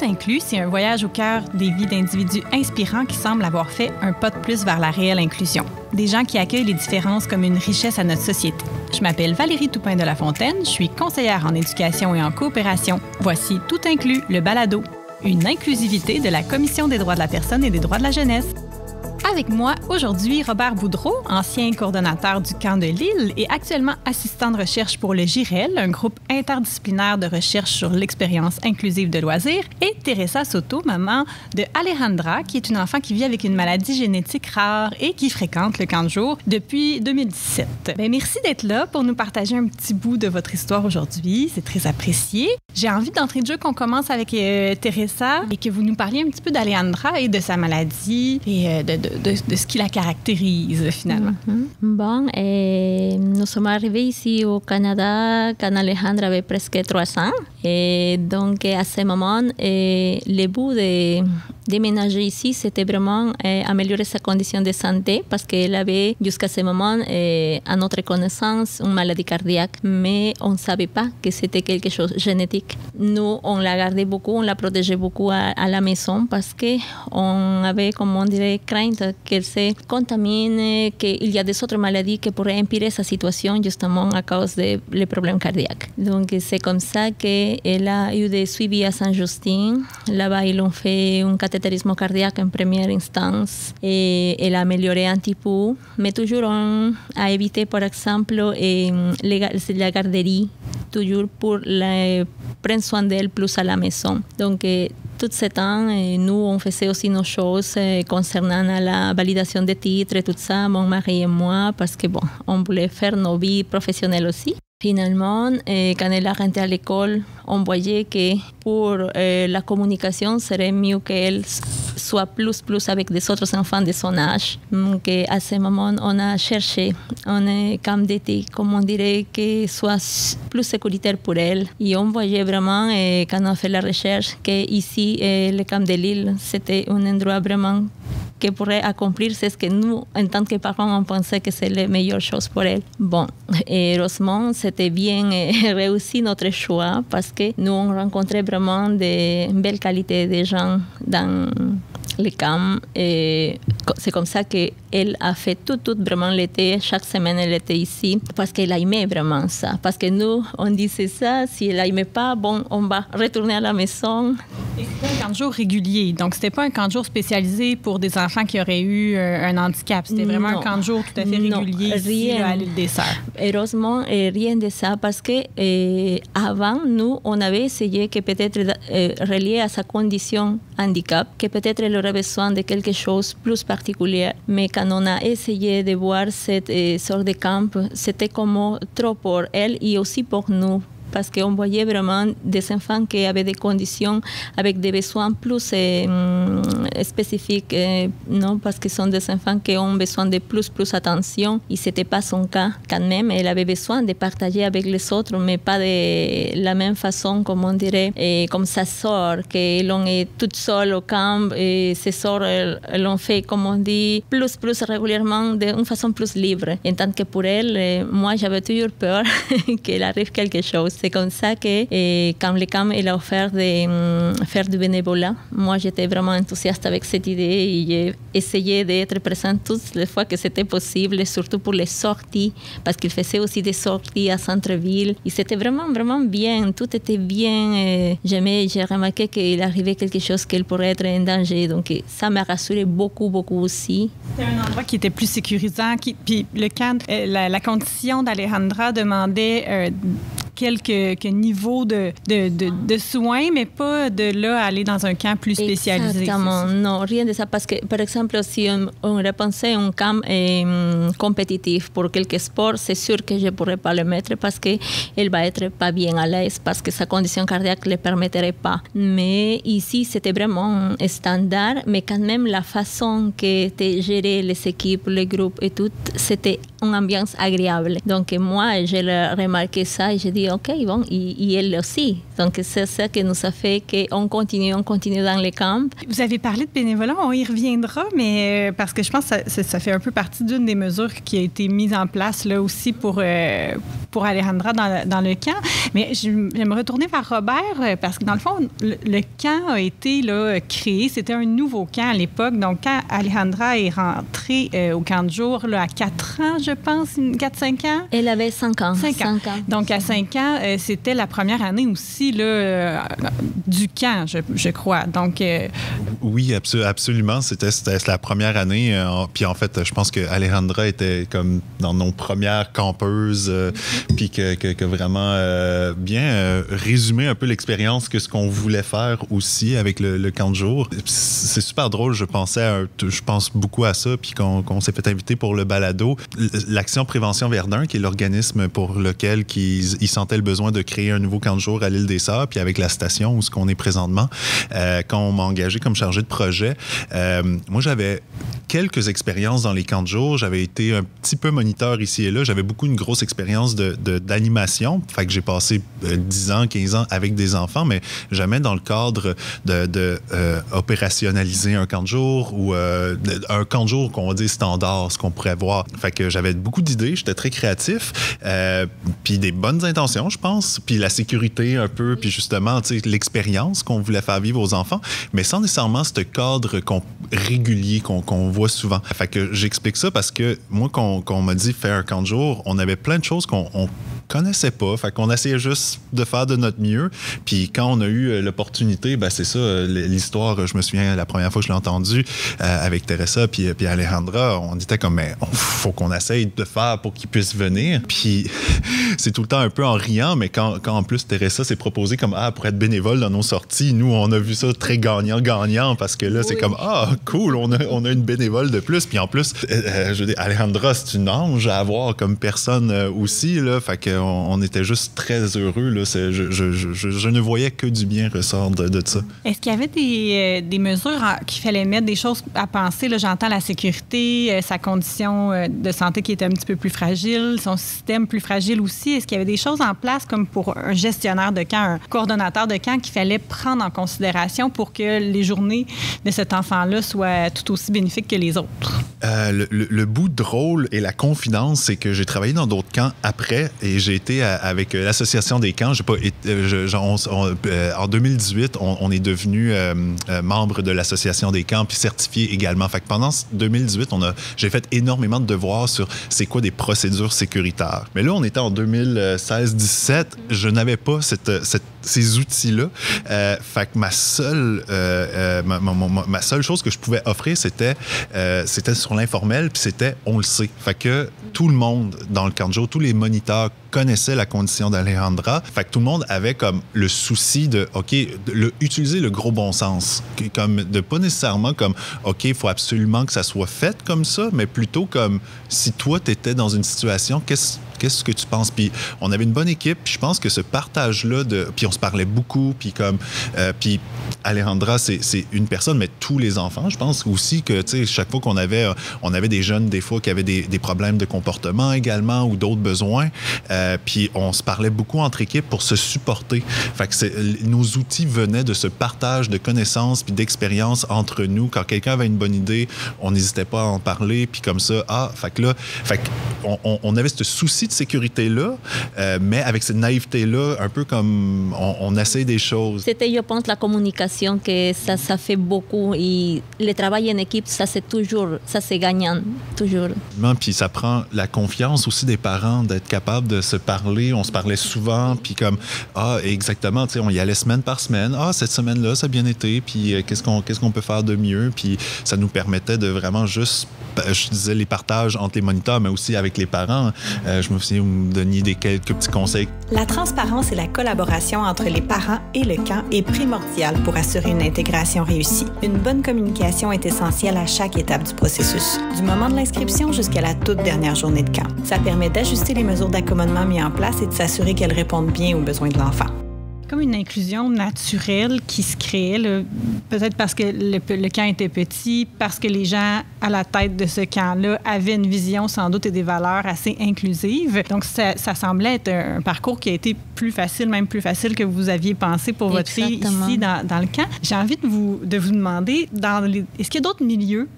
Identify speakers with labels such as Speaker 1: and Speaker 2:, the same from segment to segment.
Speaker 1: inclus, c'est un voyage au cœur des vies d'individus inspirants qui semblent avoir fait un pas de plus vers la réelle inclusion. Des gens qui accueillent les différences comme une richesse à notre société. Je m'appelle Valérie Toupin de La Fontaine, je suis conseillère en éducation et en coopération. Voici Tout inclus, le balado, une inclusivité de la Commission des droits de la personne et des droits de la jeunesse. Avec moi aujourd'hui, Robert Boudreau, ancien coordonnateur du camp de Lille et actuellement assistant de recherche pour le GIREL, un groupe interdisciplinaire de recherche sur l'expérience inclusive de loisirs, et Teresa Soto, maman de Alejandra, qui est une enfant qui vit avec une maladie génétique rare et qui fréquente le camp de jour depuis 2017. Merci d'être là pour nous partager un petit bout de votre histoire aujourd'hui. C'est très apprécié. J'ai envie d'entrée de jeu qu'on commence avec Teresa et que vous nous parliez un petit peu d'Alejandra et de sa maladie et de ce qui la caractérise finalement.
Speaker 2: Bon, nous sommes arrivés ici au Canada quand Alejandra avait presque 3 ans. Et donc, à ce moment, le but de déménager ici, c'était vraiment améliorer sa condition de santé parce qu'elle avait, jusqu'à ce moment, à notre connaissance, une maladie cardiaque. Mais on ne savait pas que c'était quelque chose de génétique. Nous, on la gardait beaucoup, on la protégeait beaucoup à la maison parce qu'on avait, comme on dirait, crainte qu'elle se contamine, qu'il y a des autres maladies qui pourraient empirer sa situation justement à cause des problèmes cardiaques. Donc, c'est comme ça qu'elle a eu des suivis à Saint-Justin. Là-bas, ils ont fait un cathétérisme cardiaque en première instance et elle a amélioré un petit peu. Mais toujours, on a évité, par exemple, la garderie, toujours pour prendre soin d'elle plus à la maison. Donc, tout ce temps, nous, on faisait aussi nos choses concernant la validation des titres et tout ça, mon mari et moi, parce que, bon, on voulait faire nos vies professionnelles aussi. Finalement, quand elle a rentré à l'école, on voyait que pour la communication, serait mieux qu'elle soit plus avec des autres enfants de son âge. Donc, à ce moment, on a cherché un camp d'été, comme on dirait, qui soit plus sécuritaire pour elle. Et on voyait vraiment, quand on fait la recherche, qu'ici, le camp de Lille, c'était un endroit vraiment qui pourrait accomplir ce que nous, en tant que parents, on pensait que c'est la meilleure chose pour elle. Bon, heureusement, c'était bien réussi notre choix parce que nous, on rencontrait vraiment de belles qualités de gens dans les camps. Et c'est comme ça qu'elle a fait tout vraiment l'été. Chaque semaine, elle était ici parce qu'elle aimait vraiment ça. Parce que nous, on disait ça, si elle n'aimait pas, bon, on va retourner à la maison.
Speaker 1: Et c'était un camp de jour régulier. Donc, c'était pas un camp de jour spécialisé pour des enfants qui auraient eu un handicap. C'était vraiment un camp de jour tout à fait régulier ici, à l'île des Sœurs.
Speaker 2: Heureusement, rien de ça parce que avant, nous, on avait essayé que peut-être relié à sa condition handicap, que peut-être elle aurait besoin de quelque chose de plus particulier. Mais quand on a essayé de voir cette sorte de camp, c'était comme trop pour elle et aussi pour nous. Parce qu'on voyait vraiment des enfants qui avaient des conditions avec des besoins plus spécifiques, non? Parce que ce sont des enfants qui ont besoin de plus attention. Et ce n'était pas son cas. Quand même, elle avait besoin de partager avec les autres, mais pas de la même façon, comme on dirait, comme sa sœur, qu'elle est toute seule au camp, et ses sœurs, elles l'ont fait, comme on dit, plus régulièrement, d'une façon plus libre. En tant que pour elle, moi, j'avais toujours peur qu'il arrive quelque chose. C'est comme ça que quand le camp il a offert de faire du bénévolat, moi j'étais vraiment enthousiaste avec cette idée et j'ai essayé d'être présente toutes les fois que c'était possible, surtout pour les sorties, parce qu'il faisait aussi des sorties à centre-ville. Et c'était vraiment bien, tout était bien. J'ai remarqué qu'il arrivait quelque chose qui pourrait être en danger, donc ça m'a rassuré beaucoup aussi.
Speaker 1: C'était un endroit qui était plus sécurisant, puis le camp, la condition d'Alejandra demandait quelques niveaux de soins, mais pas de là aller dans un camp plus spécialisé.
Speaker 2: Exactement, non, rien de ça. Parce que, par exemple, si on repensait un camp compétitif pour quelques sports, c'est sûr que je ne pourrais pas le mettre parce qu'elle va être pas bien à l'aise, parce que sa condition cardiaque ne le permettrait pas. Mais ici, c'était vraiment standard, mais quand même, la façon que était gérée les équipes, les groupes et tout, c'était une ambiance agréable. Donc, moi, j'ai remarqué ça et j'ai dit, OK, bon, et elle aussi. Donc, c'est ça qui nous a fait qu'on continue dans les camps.
Speaker 1: Vous avez parlé de bénévolat, on y reviendra, mais parce que je pense que ça fait un peu partie d'une des mesures qui a été mise en place là aussi pour Alejandra dans le camp. Mais j'aimerais retourner vers Robert parce que dans le fond, le camp a été là, créé. C'était un nouveau camp à l'époque. Donc, quand Alejandra est rentrée au camp de jour là, à 4 ans, je pense, 4-5 ans.
Speaker 2: Elle avait 5 ans. 5 ans.
Speaker 1: Donc, à 5 ans, c'était la première année aussi là, du camp, je crois. Donc,
Speaker 3: oui, absolument. C'était la première année. Puis en fait, je pense que Alejandra était comme dans nos premières campeuses, puis que vraiment bien résumé un peu l'expérience que ce qu'on voulait faire aussi avec le camp de jour. C'est super drôle. Je pense beaucoup à ça, puis qu'on s'est fait inviter pour le balado. L'Action Prévention Verdun, qui est l'organisme pour lequel ils sentaient le besoin de créer un nouveau camp de jour à l'île des Sœurs, puis avec la station où ce qu'on est présentement, quand on m'a engagé comme chargé de projet. Moi, j'avais quelques expériences dans les camps de jour. J'avais été un petit peu moniteur ici et là. J'avais une grosse expérience d'animation. Fait que j'ai passé 10 ans, 15 ans avec des enfants, mais jamais dans le cadre de opérationnaliser un camp de jour ou un camp de jour qu'on va dire standard, ce qu'on pourrait voir. Fait que j'avais beaucoup d'idées, j'étais très créatif, puis des bonnes intentions, je pense, puis la sécurité un peu, puis justement, tu sais, l'expérience qu'on voulait faire vivre aux enfants, mais sans nécessairement ce cadre régulier qu'on voit souvent. Fait que j'explique ça parce que moi, qu'on m'a dit faire un camp de jour, on avait plein de choses qu'on connaissait pas. Fait qu'on essayait juste de faire de notre mieux. Puis quand on a eu l'opportunité, ben c'est ça, l'histoire, je me souviens, la première fois que je l'ai entendue avec Teresa puis Alejandra, on était comme, mais faut qu'on essaye de faire pour qu'ils puissent venir. Puis c'est tout le temps un peu en riant, mais quand en plus Teresa s'est proposée comme, pour être bénévole dans nos sorties, nous, on a vu ça très gagnant-gagnant parce que là, c'est comme, cool, on a une bénévole de plus. Puis en plus, je veux dire, Alejandra, c'est une ange à avoir comme personne aussi, là. Fait qu'on était juste très heureux, là. Je ne voyais que du bien ressort de ça.
Speaker 1: Est-ce qu'il y avait des mesures qu'il fallait mettre, des choses à penser? Là, j'entends la sécurité, sa condition de santé qui était un petit peu plus fragile, son système plus fragile aussi. Est-ce qu'il y avait des choses en place comme pour un gestionnaire de camp, un coordonnateur de camp qu'il fallait prendre en considération pour que les journées de cet enfant-là soient tout aussi bénéfiques que les autres?
Speaker 3: Le bout drôle et la confidence, c'est que j'ai travaillé dans d'autres camps après et j'ai été avec l'Association des camps. En 2018, on est devenu membre de l'Association des camps puis certifié également. Fait que pendant 2018, j'ai fait énormément de devoirs sur c'est quoi des procédures sécuritaires. Mais là, on était en 2016-17. Je n'avais pas ces outils-là. Fait que ma seule chose que je pouvais offrir, c'était sur l'informel, puis c'était on le sait. Fait que tout le monde dans le camp de jour, tous les moniteurs connaissaient la condition d'Alejandra. Fait que tout le monde avait comme le souci de, OK, utiliser le gros bon sens. Comme de pas nécessairement comme, OK, il faut absolument que ça soit fait comme ça, mais plutôt comme si toi, tu étais dans une situation, qu'est-ce que tu penses? Puis on avait une bonne équipe, puis je pense que ce partage-là, puis on se parlait beaucoup, puis puis Alejandra, c'est une personne, mais tous les enfants, je pense aussi que, tu sais, chaque fois qu'on avait des jeunes, des fois, qui avaient des problèmes de comportement également ou d'autres besoins, puis on se parlait beaucoup entre équipes pour se supporter. Fait que nos outils venaient de ce partage de connaissances puis d'expériences entre nous. Quand quelqu'un avait une bonne idée, on n'hésitait pas à en parler, puis comme ça, on avait ce souci de sécurité-là, mais avec cette naïveté-là, un peu comme on essaie des choses.
Speaker 2: C'était, je pense, la communication que ça fait beaucoup. Et le travail en équipe, ça c'est gagnant, toujours.
Speaker 3: Puis ça prend la confiance aussi des parents d'être capable de se parler. On se parlait souvent, puis comme, exactement, tu sais, on y allait semaine par semaine. Cette semaine-là, ça a bien été, puis qu'est-ce qu'on peut faire de mieux? Puis ça nous permettait de vraiment juste, je disais, les partages entre les moniteurs, mais aussi avec les parents. Je me souviens, vous me donniez quelques petits conseils.
Speaker 1: La transparence et la collaboration entre les parents et le camp est primordiale pour assurer une intégration réussie. Une bonne communication est essentielle à chaque étape du processus, du moment de l'inscription jusqu'à la toute dernière journée de camp. Ça permet d'ajuster les mesures d'accommodement mises en place et de s'assurer qu'elles répondent bien aux besoins de l'enfant. comme une inclusion naturelle qui se créait, là, peut-être parce que le camp était petit, parce que les gens à la tête de ce camp-là avaient une vision sans doute et des valeurs assez inclusives. Donc, ça semblait être un parcours qui a été plus facile, même plus facile que vous aviez pensé pour votre fille ici dans le camp. J'ai envie de vous demander, est-ce qu'il y a d'autres milieux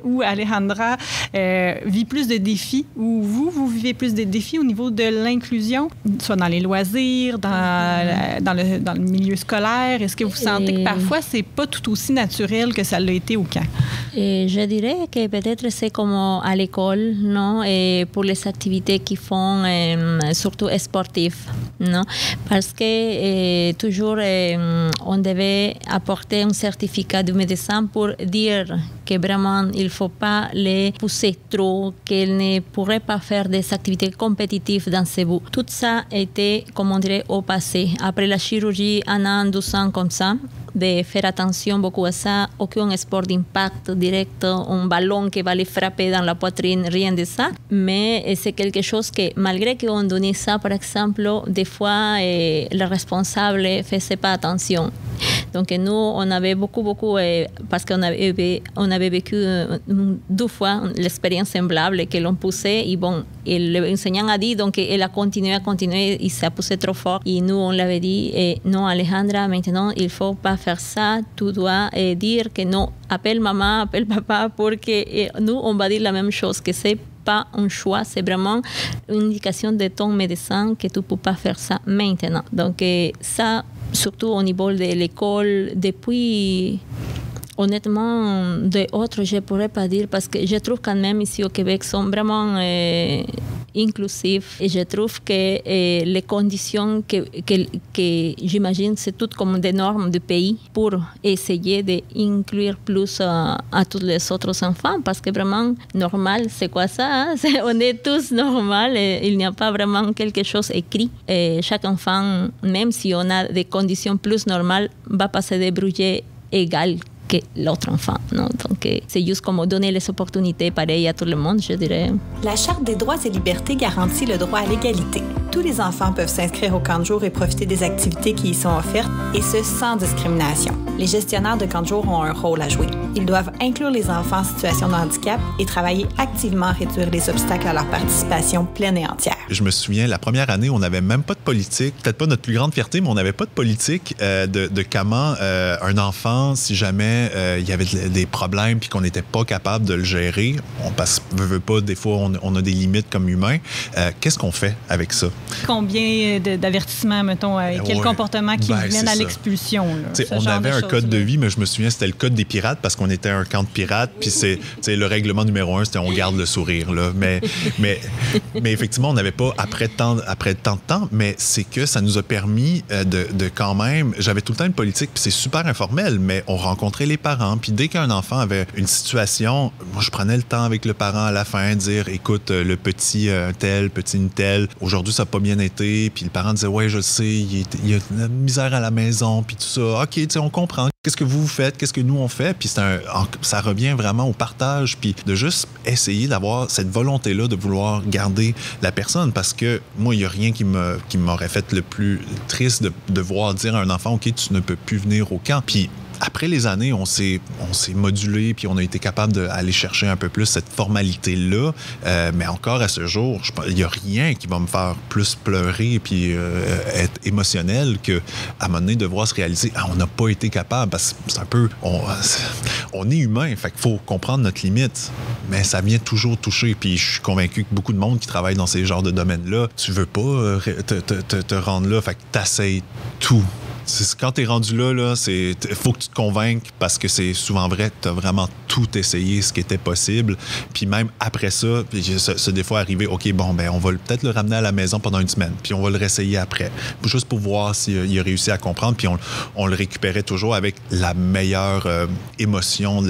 Speaker 1: où Alejandra vit plus de défis, où vous vivez plus de défis au niveau de l'inclusion, soit dans les loisirs, dans le milieu scolaire? Est-ce que vous sentez que parfois, c'est pas tout aussi naturel que ça l'a été au camp?
Speaker 2: Je dirais que peut-être c'est comme à l'école, non? Et pour les activités qu'ils font, surtout sportives, non? Parce que toujours, on devait apporter un certificat du médecin pour dire que vraiment, il ne faut pas les pousser trop, qu'elles ne pourraient pas faire des activités compétitives dans ces bouts. Tout ça était, comme on dirait, au passé. Après la chirurgie, 1 an, 2 ans comme ça, de faire attention beaucoup à ça, aucun sport d'impact direct, un ballon qui va les frapper dans la poitrine, rien de ça. Mais c'est quelque chose que, malgré qu'on donnait ça, par exemple, des fois, les responsables ne faisaient pas attention. Donc nous, on avait beaucoup, parce qu'on avait vécu 2 fois l'expérience semblable que l'on poussait, et bon, et l'enseignant a dit, donc elle a continué, et ça poussé trop fort. Et nous, on l'avait dit, non, Alejandra, maintenant, il ne faut pas faire ça, tu dois dire que non, appelle maman, appelle papa, pour que nous, on va dire la même chose, que c'est pas un choix, c'est vraiment une indication de ton médecin que tu ne peux pas faire ça maintenant. Donc ça, surtout au niveau de l'école, depuis, honnêtement, d'autres, je ne pourrais pas dire, parce que je trouve quand même ici au Québec sont vraiment inclusifs, et je trouve que les conditions que j'imagine, c'est tout comme des normes du pays pour essayer d'inclure plus à tous les autres enfants, parce que vraiment, normal, c'est quoi ça? Hein? On est tous normaux, il n'y a pas vraiment quelque chose écrit. Chaque enfant, même si on a des conditions plus normales, va pas se débrouiller égal que l'autre enfant. Non? Donc, c'est juste comme donner les opportunités pareilles à tout le monde, je dirais.
Speaker 1: La Charte des droits et libertés garantit le droit à l'égalité. Tous les enfants peuvent s'inscrire au camp de jour et profiter des activités qui y sont offertes, et ce, sans discrimination. Les gestionnaires de camp de jour ont un rôle à jouer. Ils doivent inclure les enfants en situation de handicap et travailler activement à réduire les obstacles à leur participation pleine et entière. Je me souviens, la première année, on n'avait même pas de politique. Peut-être pas notre plus grande fierté, mais on n'avait pas de politique de comment un enfant, si jamais il y avait des problèmes puis qu'on n'était pas capable de le gérer, parce que veut pas, des fois, on a des limites comme humains. Qu'est-ce qu'on fait avec ça? Combien d'avertissements, mettons, quel comportement qui mène à l'expulsion? On avait un code de vie, mais je me souviens, c'était le code des pirates, parce qu'on était un camp de pirates, puis c'est le règlement numéro 1, c'était on garde le sourire. Là. Mais effectivement, on n'avait pas après tant de temps, mais c'est que ça nous a permis de quand même... J'avais tout le temps une politique, puis c'est super informel, mais on rencontrait les parents, puis dès qu'un enfant avait une situation, moi, je prenais le temps avec le parent à la fin, dire, écoute, le petit tel, petit une telle, aujourd'hui, ça n'a pas bien été, puis le parent disait, ouais, je sais, il y a une misère à la maison, puis tout ça. OK, on comprend. Qu'est-ce que vous faites? Qu'est-ce que nous, on fait? Puis ça revient vraiment au partage, puis de juste essayer d'avoir cette volonté-là de vouloir garder la personne, parce que moi, il n'y a rien qui m'aurait fait le plus triste de voir dire à un enfant, OK, tu ne peux plus venir au camp. Puis après les années, on s'est modulé, puis on a été capable d'aller chercher un peu plus cette formalité-là. Mais encore à ce jour, il n'y a rien qui va me faire plus pleurer puis être émotionnel qu'à un moment donné, devoir se réaliser, on n'a pas été capable, parce que c'est un peu... On est humain, fait qu'il faut comprendre notre limite. Mais ça vient toujours toucher, puis je suis convaincu que beaucoup de monde qui travaille dans ces genres de domaines-là, tu veux pas te rendre là, fait que t'essayes tout. Quand t'es rendu là, faut que tu te convainques, parce que c'est souvent vrai, t'as vraiment tout essayé, ce qui était possible. Puis même après ça, c'est des fois arrivé, OK, bon, ben on va peut-être le ramener à la maison pendant 1 semaine, puis on va le réessayer après. Juste pour voir s'il a réussi à comprendre, puis on le récupérait toujours avec la meilleure émotion,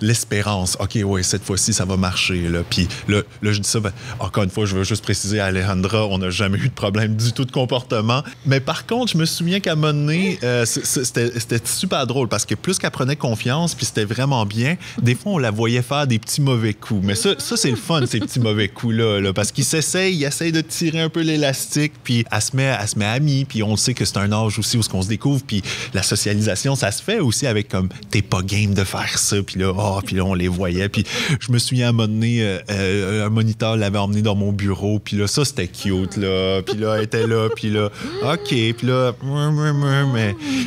Speaker 1: l'espérance. OK, ouais, cette fois-ci, ça va marcher. Là. Puis là, je dis ça, encore une fois, je veux juste préciser à Alejandra, on n'a jamais eu de problème du tout de comportement. Mais par contre, je me souviens
Speaker 3: souviens qu'à un moment donné, c'était super drôle parce que plus qu'elle prenait confiance, puis c'était vraiment bien, des fois, on la voyait faire des petits mauvais coups. Mais ça c'est le fun, ces petits mauvais coups-là, là, parce qu'il essaye de tirer un peu l'élastique, puis elle se met amie, puis on sait que c'est un âge aussi où on se découvre, puis la socialisation, ça se fait aussi avec comme, t'es pas game de faire ça, puis là, on les voyait, puis je me souviens à un moment donné, un moniteur l'avait emmené dans mon bureau, puis là, ça, c'était cute, là, puis là, elle était là, puis là, OK, puis là,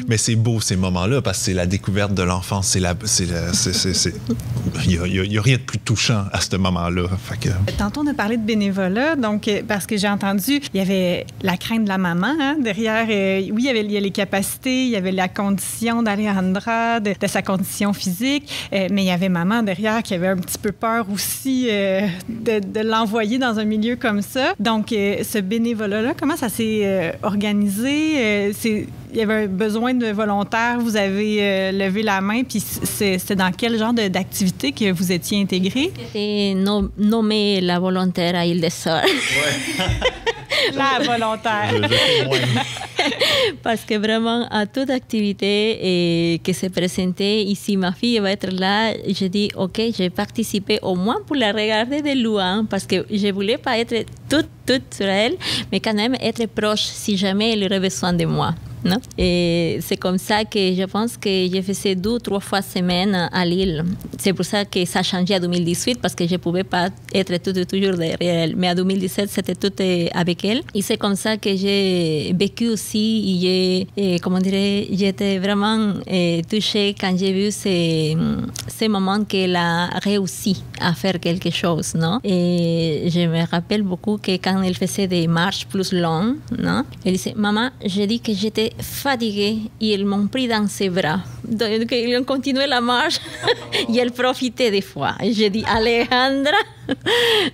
Speaker 3: mais c'est beau, ces moments-là, parce que c'est la découverte de l'enfance, il y a rien de plus touchant à ce moment-là. Fait que...
Speaker 1: Tantôt, on a parlé de bénévolat, donc, parce que j'ai entendu, il y avait la crainte de la maman, hein, derrière, oui, il y a les capacités, il y avait la condition d'Alejandra, de sa condition physique, mais il y avait maman derrière qui avait un petit peu peur aussi de l'envoyer dans un milieu comme ça. Donc, ce bénévolat-là, comment ça s'est organisé? Il y avait un besoin de volontaires, vous avez levé la main, puis c'est dans quel genre d'activité que vous étiez intégré?
Speaker 2: J'ai nommé la volontaire à Île-des-Sœurs.
Speaker 3: Ouais.
Speaker 2: La volontaire. Parce que vraiment, à toute activité qui se présentait, ici ma fille va être là, je dis, OK, je vais participer au moins pour la regarder de loin, parce que je ne voulais pas être toute sur elle, mais quand même être proche si jamais elle aurait besoin de moi. Non? Et c'est comme ça que je pense que je faisais 2 ou 3 fois semaine à Lille. C'est pour ça que ça a changé en 2018, parce que je ne pouvais pas être toujours derrière elle. Mais en 2017, c'était tout avec elle. Et c'est comme ça que j'ai vécu aussi. Et j'étais vraiment touchée quand j'ai vu ces moments qu'elle a réussi à faire quelque chose. Non? Et je me rappelle beaucoup que quand elle faisait des marches plus longues, non? Elle disait, maman, j'ai dit que j'étais fatiguée et ils m'ont pris dans ses bras. Donc, ils ont continué la marche et elle profitait des fois. J'ai dit, Alejandra.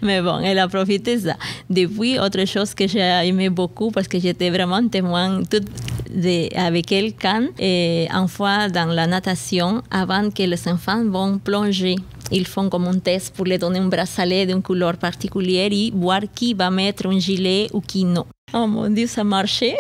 Speaker 2: Mais bon, elle a profité de ça. Depuis, autre chose que j'ai aimé beaucoup, parce que j'étais vraiment témoin avec elle quand, une fois dans la natation, avant que les enfants vont plonger, ils font comme un test pour leur donner un bracelet d'une couleur particulière et voir qui va mettre un gilet ou qui non. Oh mon Dieu, ça marchait.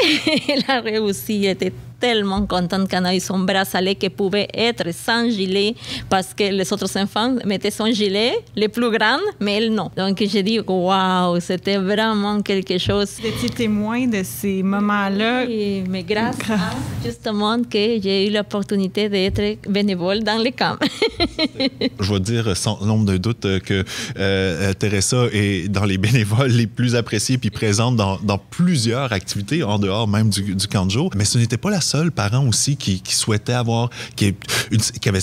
Speaker 2: Elle a réussi. Elle était tellement contente qu'on a eu son bracelet qui pouvait être sans gilet, parce que les autres enfants mettaient son gilet, les plus grands, mais elle non. Donc j'ai dit, waouh, c'était vraiment quelque chose.
Speaker 1: Vous étiez témoin de ces moments-là.
Speaker 2: Oui, mais grâce à justement que j'ai eu l'opportunité d'être bénévole dans les camps.
Speaker 3: Je vais dire sans nombre de doute que Teresa est dans les bénévoles les plus appréciés puis présente dans plusieurs activités en dehors même du camp de jour. Mais ce n'était pas la seule parent aussi qui souhaitait avoir, qui avait,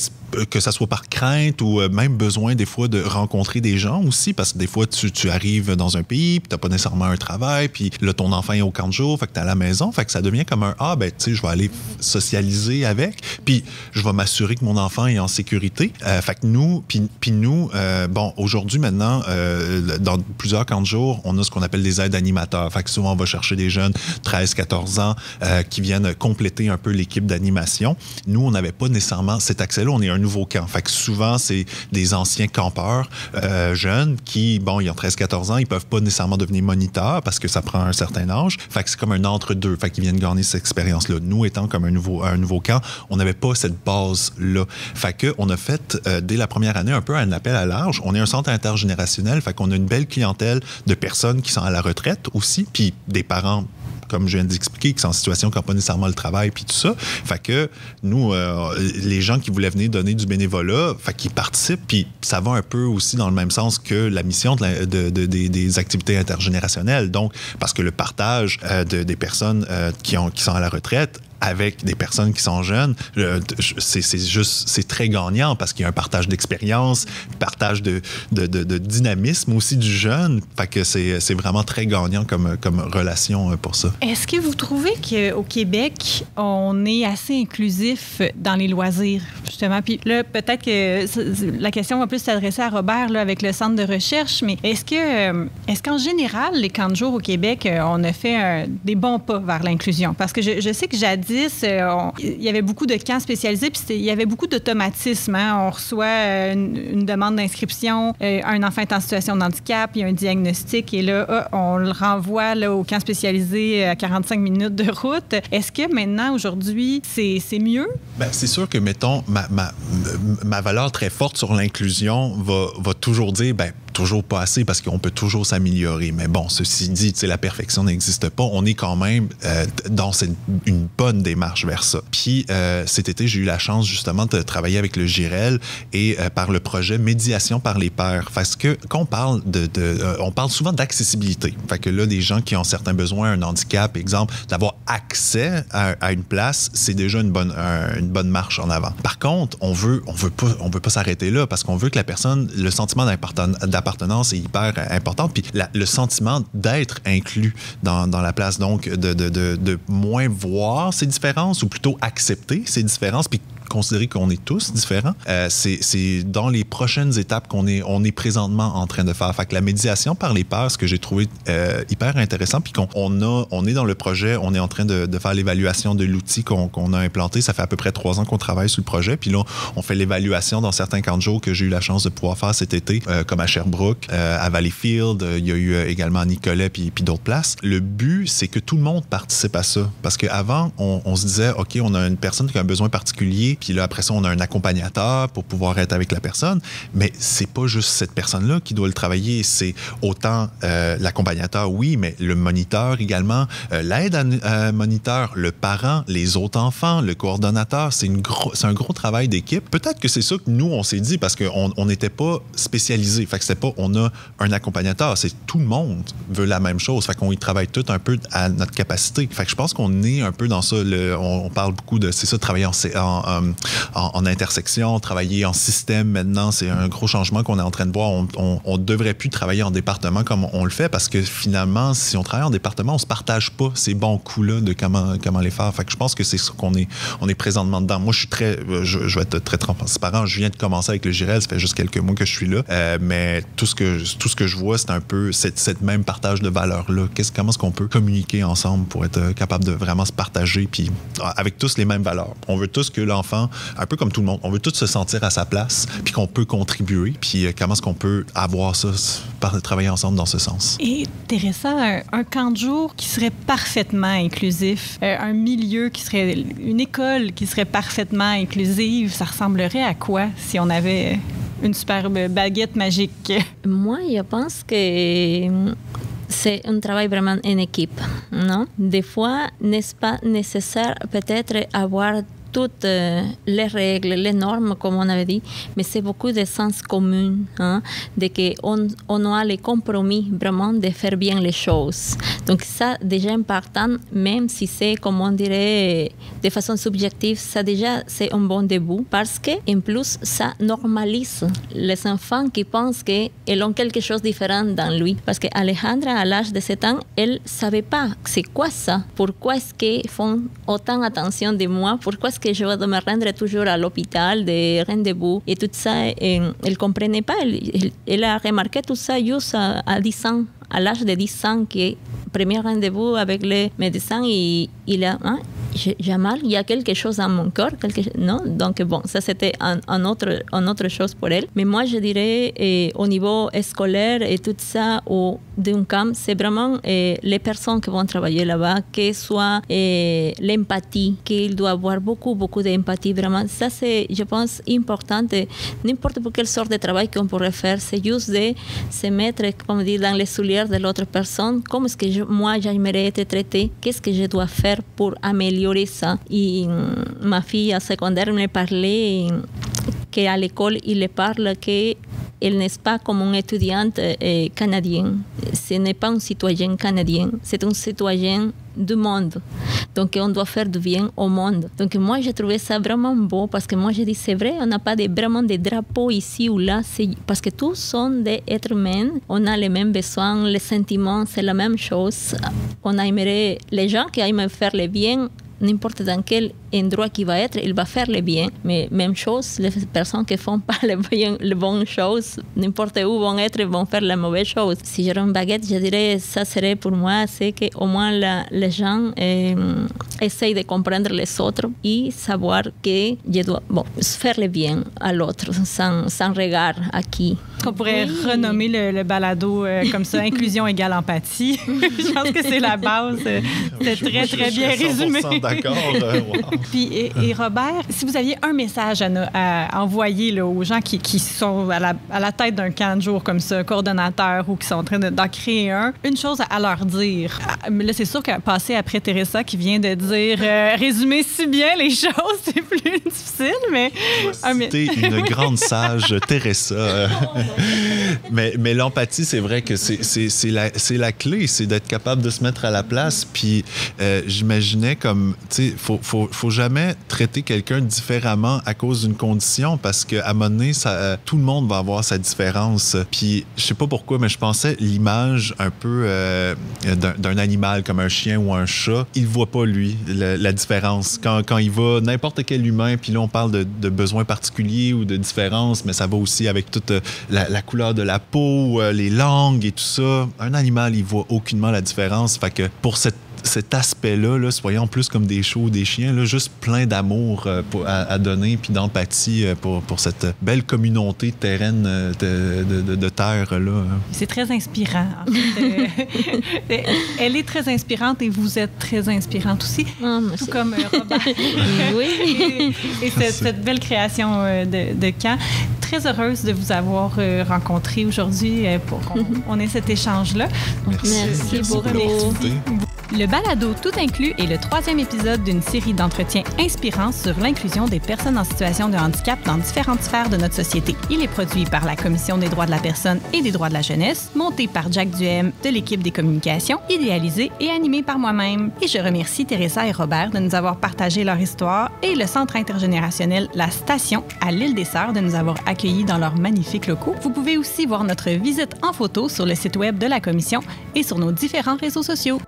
Speaker 3: que ça soit par crainte ou même besoin des fois de rencontrer des gens aussi, parce que des fois tu arrives dans un pays puis t'as pas nécessairement un travail, puis là ton enfant est au camp de jour, fait que t'es à la maison, fait que ça devient comme tu sais, je vais aller socialiser avec, puis je vais m'assurer que mon enfant est en sécurité. Fait que nous, bon, aujourd'hui maintenant, dans plusieurs camps de jour, on a ce qu'on appelle des aides animateurs. Fait que souvent on va chercher des jeunes 13-14 ans qui viennent compléter un peu l'équipe d'animation. Nous, on n'avait pas nécessairement cet accès-là. On est un nouveau camp. Fait que souvent, c'est des anciens campeurs jeunes qui, bon, ils ont 13-14 ans, ils peuvent pas nécessairement devenir moniteurs parce que ça prend un certain âge. Fait que c'est comme un entre-deux. Fait qu'ils viennent gagner cette expérience-là. Nous, étant comme un nouveau camp, on n'avait pas cette base-là. Fait que on a fait, dès la première année, un peu un appel à large. On est un centre intergénérationnel. Fait qu'on a une belle clientèle de personnes qui sont à la retraite aussi, puis des parents, comme je viens d'expliquer, qui sont en situation qui n'ont pas nécessairement le travail, puis tout ça. Fait que nous, les gens qui voulaient venir donner du bénévolat, fait qu'ils participent, puis ça va un peu aussi dans le même sens que la mission des activités intergénérationnelles. Donc, parce que le partage des personnes qui sont à la retraite avec des personnes qui sont jeunes, c'est très gagnant parce qu'il y a un partage d'expérience, partage de dynamisme aussi du jeune. Fait que c'est vraiment très gagnant comme relation pour ça.
Speaker 1: Est-ce que vous trouvez qu'au Québec, on est assez inclusif dans les loisirs, justement? Puis là, peut-être que la question va plus s'adresser à Robert là, avec le centre de recherche, mais est-ce qu'en général, les camps de jour au Québec, on a fait des bons pas vers l'inclusion? Parce que je sais que jadis, 2010, il y avait beaucoup de camps spécialisés, puis il y avait beaucoup d'automatisme. Hein? On reçoit une demande d'inscription, un enfant est en situation de handicap, il y a un diagnostic, et là, on le renvoie là, au camp spécialisé à 45 minutes de route. Est-ce que maintenant, aujourd'hui, c'est mieux?
Speaker 3: Bien, c'est sûr que, mettons, ma valeur très forte sur l'inclusion va toujours dire, bien, toujours pas assez parce qu'on peut toujours s'améliorer. Mais bon, ceci dit, la perfection n'existe pas. On est quand même dans une bonne démarche vers ça. Puis cet été, j'ai eu la chance justement de travailler avec le GIREL et par le projet Médiation par les pairs. Parce que quand on parle on parle souvent d'accessibilité. Fait que là, des gens qui ont certains besoins, un handicap, exemple, d'avoir accès à une place, c'est déjà une bonne marche en avant. Par contre, on veut pas s'arrêter là parce qu'on veut que la personne, le sentiment d'appartenance est hyper important, puis le sentiment d'être inclus dans la place, donc de moins voir ces différences ou plutôt accepter ces différences, puis considérer qu'on est tous différents. C'est dans les prochaines étapes qu'on est présentement en train de faire. Fait que la médiation par les pairs, ce que j'ai trouvé hyper intéressant, puis on est dans le projet, on est en train de faire l'évaluation de l'outil qu'on a implanté. Ça fait à peu près 3 ans qu'on travaille sur le projet, puis là, on fait l'évaluation dans certains camps de jour que j'ai eu la chance de pouvoir faire cet été, comme à Sherbrooke, à Valleyfield, il y a eu également à Nicolet, puis d'autres places. Le but, c'est que tout le monde participe à ça. Parce qu'avant, on se disait, OK, on a une personne qui a un besoin particulier, puis là, après ça, on a un accompagnateur pour pouvoir être avec la personne. Mais c'est pas juste cette personne-là qui doit le travailler. C'est autant l'accompagnateur, oui, mais le moniteur également, l'aide à moniteur, le parent, les autres enfants, le coordonnateur. C'est un gros travail d'équipe. Peut-être que c'est ça que nous, on s'est dit parce qu'on n'était pas spécialisés. Fait que c'était pas, on a un accompagnateur. C'est tout le monde veut la même chose. Fait qu'on y travaille tout un peu à notre capacité. Fait que je pense qu'on est un peu dans ça. On parle beaucoup de, c'est ça, de travailler en intersection, travailler en système maintenant, c'est un gros changement qu'on est en train de voir. On devrait plus travailler en département comme on le fait parce que finalement, si on travaille en département, on se partage pas ces bons coups-là de comment les faire. Fait que je pense que c'est ça qu'on est présentement dedans. Moi, je vais être très transparent. Je viens de commencer avec le GIREL, ça fait juste quelques mois que je suis là, mais tout ce que je vois, c'est un peu cette même partage de valeurs-là. Comment est-ce qu'on peut communiquer ensemble pour être capable de vraiment se partager, puis avec tous les mêmes valeurs. On veut tous que l'enfant, un peu comme tout le monde, on veut tous se sentir à sa place, puis qu'on peut contribuer, puis comment est-ce qu'on peut avoir ça, travailler ensemble dans ce sens.
Speaker 1: Et Teresa, un camp de jour qui serait parfaitement inclusif, un milieu qui serait, une école qui serait parfaitement inclusive, ça ressemblerait à quoi si on avait une superbe baguette magique?
Speaker 2: Moi, je pense que c'est un travail vraiment en équipe, non? Des fois, n'est-ce pas nécessaire peut-être avoir toutes les règles, les normes, comme on avait dit, mais c'est beaucoup de sens commun, hein, de qu'on a les compromis vraiment de faire bien les choses. Donc ça, déjà important, même si c'est, comme on dirait, de façon subjective, ça déjà, c'est un bon début parce que, en plus, ça normalise les enfants qui pensent qu'ils ont quelque chose de différent dans lui. Parce qu'Alejandra, à l'âge de 7 ans, elle ne savait pas c'est quoi ça, pourquoi est-ce qu'ils font autant attention de moi, pourquoi est-ce que je dois me rendre toujours à l'hôpital, de rendez-vous et tout ça. Elle ne comprenait pas. Elle a remarqué tout ça juste à 10 ans, à l'âge de 10 ans, qui est premier rendez-vous avec le médecin et il a... Hein, j'ai mal, il y a quelque chose dans mon corps, non? Donc bon, ça c'était un autre chose pour elle. Mais moi je dirais au niveau scolaire et tout ça, ou d'un camp, c'est vraiment les personnes qui vont travailler là-bas, que soit l'empathie, qu'il doit avoir beaucoup d'empathie, vraiment. Ça c'est, je pense, important. N'importe quelle sorte de travail qu'on pourrait faire, c'est juste de se mettre, comme dire, dans les souliers de l'autre personne. Comment est-ce que moi j'aimerais être traitée? Qu'est-ce que je dois faire pour améliorer ça? Et ma fille à secondaire me parlait qu'à l'école, il parle qu'elle n'est pas comme une étudiante canadienne. Ce n'est pas un citoyen canadien, c'est un citoyen du monde. Donc, on doit faire du bien au monde. Donc, moi, j'ai trouvé ça vraiment beau parce que moi, j'ai dit, c'est vrai, on n'a pas vraiment de drapeaux ici ou là, parce que tous sont des êtres humains, on a les mêmes besoins, les sentiments, c'est la même chose. On aimerait, les gens qui aiment faire le bien, n'importe dans quel endroit qui va être, il va faire le bien. Mais même chose, les personnes qui font pas les bonnes choses, n'importe où vont être, vont faire la mauvaise chose. Si j'aurais une baguette, je dirais, ça serait pour moi, c'est qu'au moins les gens essayent de comprendre les autres et savoir que je dois faire le bien à l'autre, sans regard à qui.
Speaker 1: On pourrait renommer le balado comme ça, inclusion égale empathie. Je pense que c'est la base. C'est très, très bien résumé.
Speaker 3: 100% d'accord. Wow.
Speaker 1: Puis, et Robert, si vous aviez un message à envoyer là, aux gens qui sont à la tête d'un camp de jour comme ça, coordonnateurs ou qui sont en train d'en créer une chose à leur dire. Mais là, c'est sûr que passer après Teresa qui vient de dire résumer si bien les choses, c'est plus difficile, mais...
Speaker 3: C'était une grande sage, Teresa. mais l'empathie, c'est vrai que c'est la clé, c'est d'être capable de se mettre à la place. Puis j'imaginais comme, tu sais, faut jamais traiter quelqu'un différemment à cause d'une condition parce qu'à un moment donné, tout le monde va avoir sa différence. Puis je sais pas pourquoi, mais je pensais l'image un peu d'un animal comme un chien ou un chat, il voit pas, lui, la différence. Quand il va, n'importe quel humain, puis là, on parle de besoins particuliers ou de différences, mais ça va aussi avec toute la couleur de la peau, les langues et tout ça. Un animal, il voit aucunement la différence. Fait que pour cet aspect-là, là, soyons plus comme des chats ou des chiens, là, juste plein d'amour à donner puis d'empathie pour cette belle communauté terraine de terre. Là.
Speaker 1: C'est très inspirant. En fait. Elle est très inspirante et vous êtes très inspirante aussi, tout comme Robert.
Speaker 2: Oui.
Speaker 1: Et cette belle création de camp. Très heureuse de vous avoir rencontré aujourd'hui pour qu'on ait cet échange-là.
Speaker 2: Merci beaucoup.
Speaker 1: Le balado Tout inclus est le 3e épisode d'une série d'entretiens inspirants sur l'inclusion des personnes en situation de handicap dans différentes sphères de notre société. Il est produit par la Commission des droits de la personne et des droits de la jeunesse, monté par Jack Duhem de l'équipe des communications, idéalisé et animé par moi-même. Et je remercie Teresa et Robert de nous avoir partagé leur histoire et le Centre intergénérationnel La Station à l'Île des Sœurs de nous avoir accueillis dans leurs magnifiques locaux. Vous pouvez aussi voir notre visite en photo sur le site web de la Commission et sur nos différents réseaux sociaux.